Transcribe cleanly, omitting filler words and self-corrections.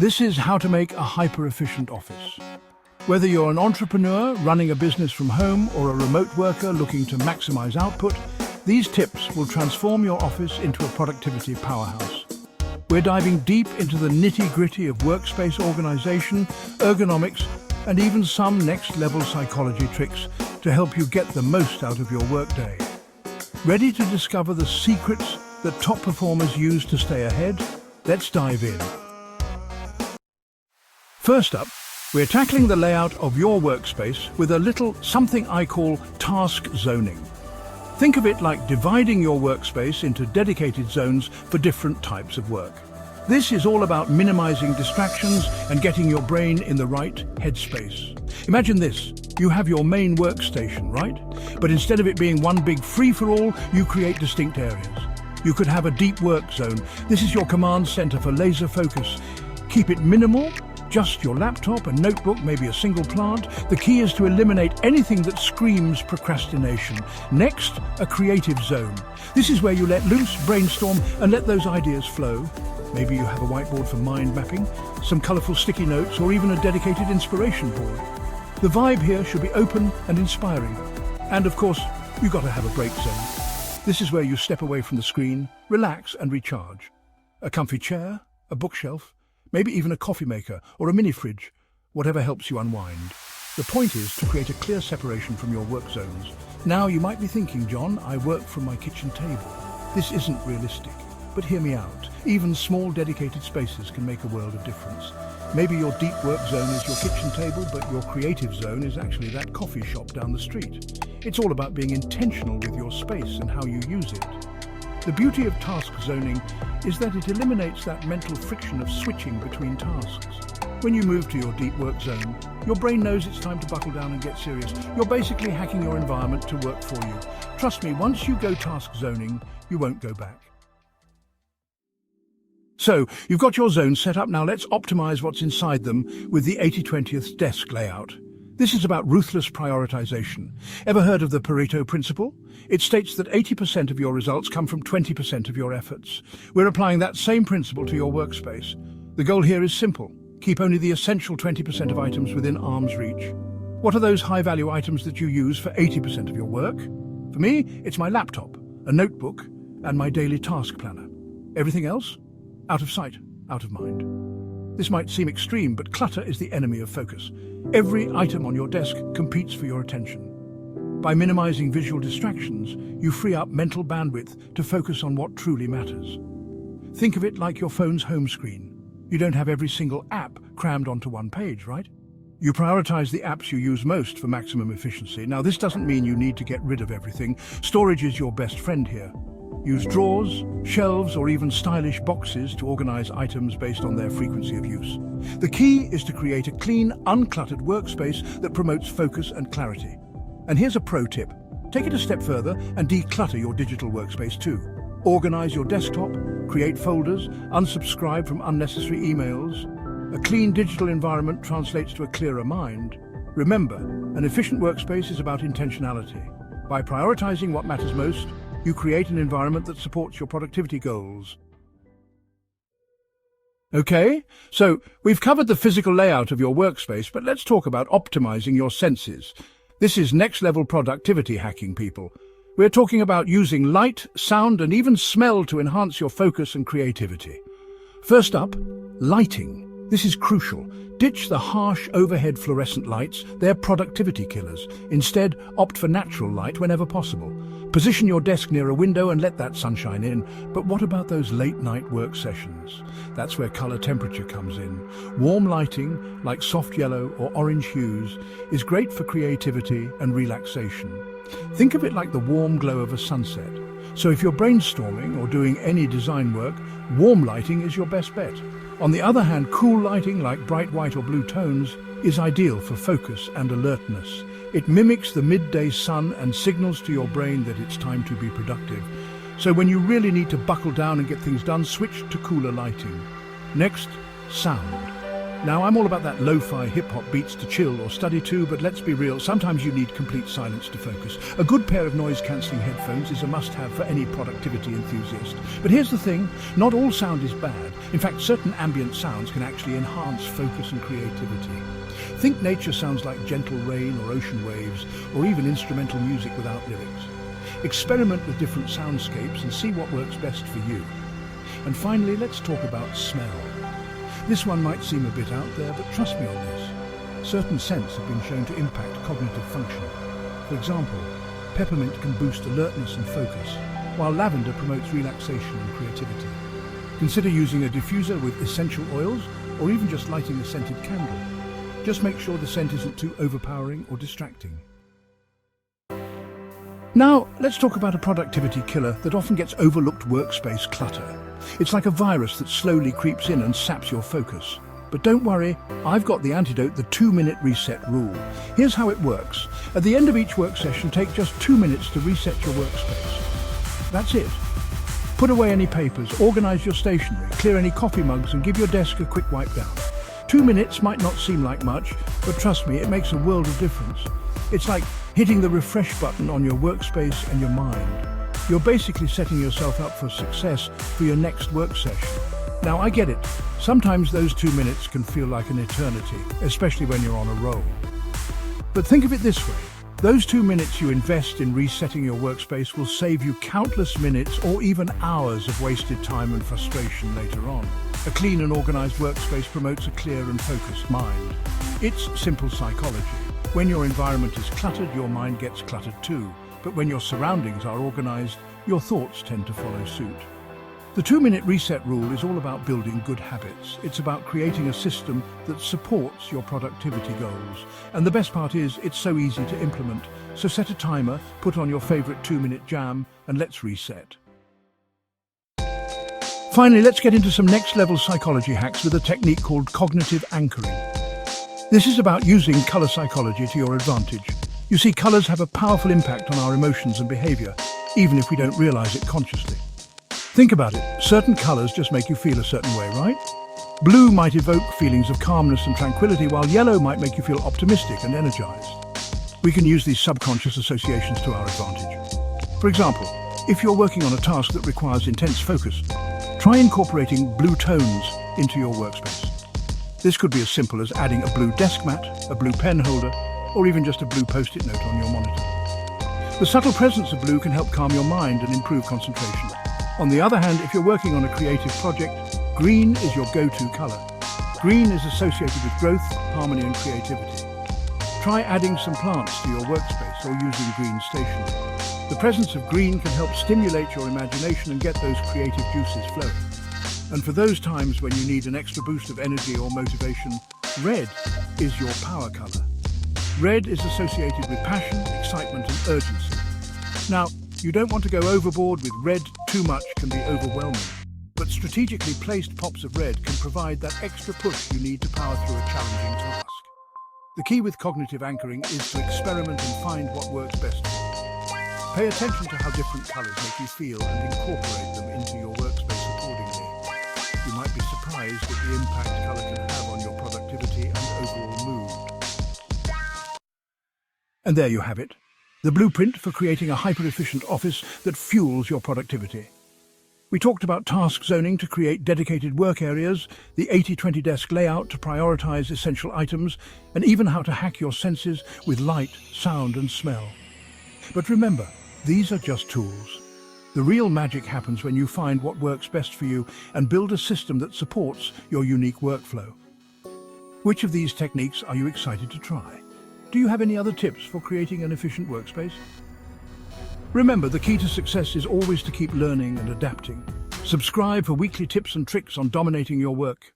This is how to make a hyper-efficient office. Whether you're an entrepreneur running a business from home or a remote worker looking to maximize output, these tips will transform your office into a productivity powerhouse. We're diving deep into the nitty-gritty of workspace organization, ergonomics, and even some next-level psychology tricks to help you get the most out of your workday. Ready to discover the secrets that top performers use to stay ahead? Let's dive in. First up, we're tackling the layout of your workspace with a little something I call task zoning. Think of it like dividing your workspace into dedicated zones for different types of work. This is all about minimizing distractions and getting your brain in the right headspace. Imagine this. You have your main workstation, right? But instead of it being one big free-for-all, you create distinct areas. You could have a deep work zone. This is your command center for laser focus. Keep it minimal. Just your laptop, a notebook, maybe a single plant. The key is to eliminate anything that screams procrastination. Next, a creative zone. This is where you let loose, brainstorm, and let those ideas flow. Maybe you have a whiteboard for mind mapping, some colorful sticky notes, or even a dedicated inspiration board. The vibe here should be open and inspiring. And of course, you've got to have a break zone. This is where you step away from the screen, relax and recharge. A comfy chair, a bookshelf, maybe even a coffee maker or a mini fridge, whatever helps you unwind. The point is to create a clear separation from your work zones. Now you might be thinking, John, I work from my kitchen table. This isn't realistic, but hear me out. Even small dedicated spaces can make a world of difference. Maybe your deep work zone is your kitchen table, but your creative zone is actually that coffee shop down the street. It's all about being intentional with your space and how you use it. The beauty of task zoning is that it eliminates that mental friction of switching between tasks. When you move to your deep work zone, your brain knows it's time to buckle down and get serious. You're basically hacking your environment to work for you. Trust me, once you go task zoning, you won't go back. So, you've got your zones set up, now let's optimize what's inside them with the 80/20 desk layout. This is about ruthless prioritization. Ever heard of the Pareto principle? It states that 80% of your results come from 20% of your efforts. We're applying that same principle to your workspace. The goal here is simple. Keep only the essential 20% of items within arm's reach. What are those high-value items that you use for 80% of your work? For me, it's my laptop, a notebook, and my daily task planner. Everything else? Out of sight, out of mind. This might seem extreme, but clutter is the enemy of focus. Every item on your desk competes for your attention. By minimizing visual distractions, you free up mental bandwidth to focus on what truly matters. Think of it like your phone's home screen. You don't have every single app crammed onto one page, right? You prioritize the apps you use most for maximum efficiency. Now, this doesn't mean you need to get rid of everything. Storage is your best friend here. Use drawers, shelves, or even stylish boxes to organize items based on their frequency of use. The key is to create a clean, uncluttered workspace that promotes focus and clarity. And here's a pro tip. Take it a step further and declutter your digital workspace too. Organize your desktop, create folders, unsubscribe from unnecessary emails. A clean digital environment translates to a clearer mind. Remember, an efficient workspace is about intentionality. By prioritizing what matters most, you create an environment that supports your productivity goals. Okay, so we've covered the physical layout of your workspace, but let's talk about optimizing your senses. This is next-level productivity hacking, people. We're talking about using light, sound, and even smell to enhance your focus and creativity. First up, lighting. This is crucial. Ditch the harsh overhead fluorescent lights, they're productivity killers. Instead, opt for natural light whenever possible. Position your desk near a window and let that sunshine in. But what about those late-night work sessions? That's where color temperature comes in. Warm lighting, like soft yellow or orange hues, is great for creativity and relaxation. Think of it like the warm glow of a sunset. So if you're brainstorming or doing any design work, warm lighting is your best bet. On the other hand, cool lighting, like bright white or blue tones, is ideal for focus and alertness. It mimics the midday sun and signals to your brain that it's time to be productive. So when you really need to buckle down and get things done, switch to cooler lighting. Next, sound. Now, I'm all about that lo-fi hip-hop beats to chill or study to, but let's be real, sometimes you need complete silence to focus. A good pair of noise-cancelling headphones is a must-have for any productivity enthusiast. But here's the thing, not all sound is bad. In fact, certain ambient sounds can actually enhance focus and creativity. Think nature sounds like gentle rain or ocean waves, or even instrumental music without lyrics. Experiment with different soundscapes and see what works best for you. And finally, let's talk about smell. This one might seem a bit out there, but trust me on this. Certain scents have been shown to impact cognitive function. For example, peppermint can boost alertness and focus, while lavender promotes relaxation and creativity. Consider using a diffuser with essential oils, or even just lighting a scented candle. Just make sure the scent isn't too overpowering or distracting. Now, let's talk about a productivity killer that often gets overlooked: workspace clutter. It's like a virus that slowly creeps in and saps your focus. But don't worry, I've got the antidote, the 2-minute reset rule. Here's how it works. At the end of each work session, take just 2 minutes to reset your workspace. That's it. Put away any papers, organize your stationery, clear any coffee mugs, and give your desk a quick wipe down. 2 minutes might not seem like much, but trust me, it makes a world of difference. It's like hitting the refresh button on your workspace and your mind. You're basically setting yourself up for success for your next work session. Now, I get it. Sometimes those 2 minutes can feel like an eternity, especially when you're on a roll. But think of it this way. Those 2 minutes you invest in resetting your workspace will save you countless minutes or even hours of wasted time and frustration later on. A clean and organized workspace promotes a clear and focused mind. It's simple psychology. When your environment is cluttered, your mind gets cluttered too. But when your surroundings are organized, your thoughts tend to follow suit. The 2-minute reset rule is all about building good habits. It's about creating a system that supports your productivity goals. And the best part is, it's so easy to implement. So set a timer, put on your favorite 2-minute jam, and let's reset. Finally, let's get into some next-level psychology hacks with a technique called cognitive anchoring. This is about using color psychology to your advantage. You see, colors have a powerful impact on our emotions and behavior, even if we don't realize it consciously. Think about it. Certain colors just make you feel a certain way, right? Blue might evoke feelings of calmness and tranquility, while yellow might make you feel optimistic and energized. We can use these subconscious associations to our advantage. For example, if you're working on a task that requires intense focus, try incorporating blue tones into your workspace. This could be as simple as adding a blue desk mat, a blue pen holder, or even just a blue post-it note on your monitor. The subtle presence of blue can help calm your mind and improve concentration. On the other hand, if you're working on a creative project, green is your go-to color. Green is associated with growth, harmony, and creativity. Try adding some plants to your workspace or using green stationery. The presence of green can help stimulate your imagination and get those creative juices flowing. And for those times when you need an extra boost of energy or motivation, red is your power color. Red is associated with passion, excitement, and urgency. Now, you don't want to go overboard with red. Too much can be overwhelming. But strategically placed pops of red can provide that extra push you need to power through a challenging task. The key with cognitive anchoring is to experiment and find what works best for you. Pay attention to how different colors make you feel and incorporate them into your workspace accordingly. You might be surprised at the impact color can have on your productivity and overall mood. And there you have it, the blueprint for creating a hyper-efficient office that fuels your productivity. We talked about task zoning to create dedicated work areas, the 80-20 desk layout to prioritize essential items, and even how to hack your senses with light, sound, and smell. But remember, these are just tools. The real magic happens when you find what works best for you and build a system that supports your unique workflow. Which of these techniques are you excited to try? Do you have any other tips for creating an efficient workspace? Remember, the key to success is always to keep learning and adapting. Subscribe for weekly tips and tricks on dominating your work.